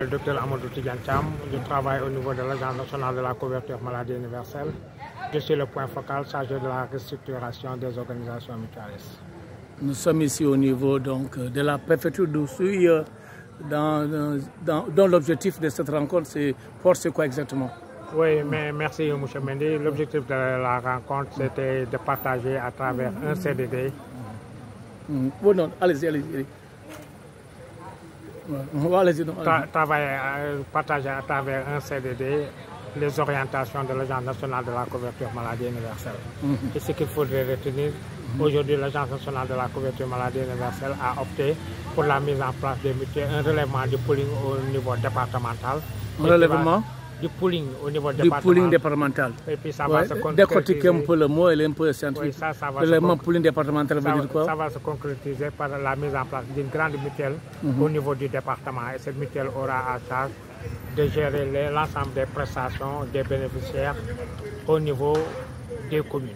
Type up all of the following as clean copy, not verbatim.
Le docteur Amadou Tidiane Thiam, je travaille au niveau de l'Agence nationale de la couverture maladie universelle. Je suis le point focal chargé de la restructuration des organisations mutualistes. Nous sommes ici au niveau donc, de la préfecture d'Oussouye, dont l'objectif de cette rencontre, c'est quoi exactement? Oui, mais merci M. Mendy. L'objectif de la rencontre, c'était de partager à travers un CDD. Bon, non, allez-y. Partager à travers un CDD les orientations de l'Agence nationale de la couverture maladie universelle. Et ce qu'il faudrait retenir, aujourd'hui l'Agence nationale de la couverture maladie universelle a opté pour la mise en place des mutuelles, un relèvement du pooling au niveau départemental. Un relèvement du pooling au niveau départemental. Et puis ça va se concrétiser. Décortiquer un peu le mot, il est un peu scientifique. Oui, ça va le pooling départemental veut dire quoi? Ça va se concrétiser par la mise en place d'une grande mutuelle au niveau du département. Et cette mutuelle aura à charge de gérer l'ensemble des prestations des bénéficiaires au niveau des communes.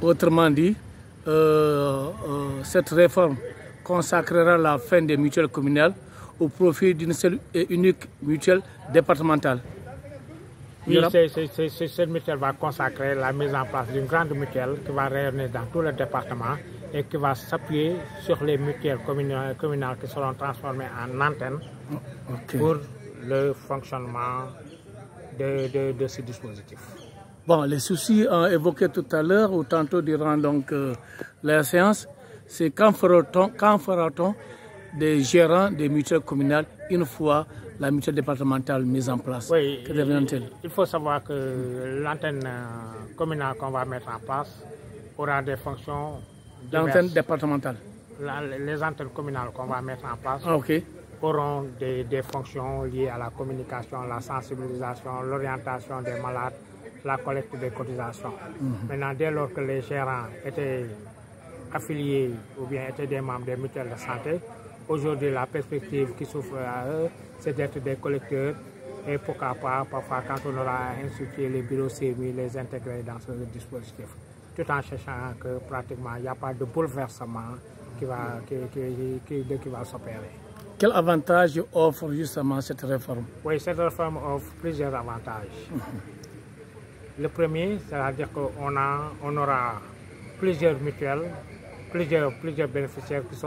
Autrement dit, cette réforme consacrera la fin des mutuelles communales au profit d'une seule et unique mutuelle départementale. Oui, cette mutuelle va consacrer la mise en place d'une grande mutuelle qui va rayonner dans tout le département et qui va s'appuyer sur les mutuelles communales qui seront transformées en antennes pour le fonctionnement de ce dispositif. Bon, les soucis évoqués tout à l'heure ou tantôt durant la séance, c'est quand fera-t-on des gérants des mutuelles communales une fois la mutuelle départementale mise en place? Oui, que deviendra-t-elle? Il faut savoir que l'antenne communale qu'on va mettre en place aura des fonctions diverses. L'antenne départementale? Les antennes communales qu'on va mettre en place auront des fonctions liées à la communication, la sensibilisation, l'orientation des malades, la collecte des cotisations. Maintenant, dès lors que les gérants étaient affiliés ou bien étaient des membres des mutuelles de santé, aujourd'hui, la perspective qui s'offre à eux, c'est d'être des collecteurs et pourquoi pas, parfois, quand on aura institué les bureaux CMU, les intégrer dans ce dispositif, tout en cherchant que pratiquement il n'y a pas de bouleversement qui va s'opérer. Quel avantage offre justement cette réforme? Oui, cette réforme offre plusieurs avantages. Le premier, c'est-à-dire qu'on aura plusieurs mutuelles, plusieurs bénéficiaires qui sont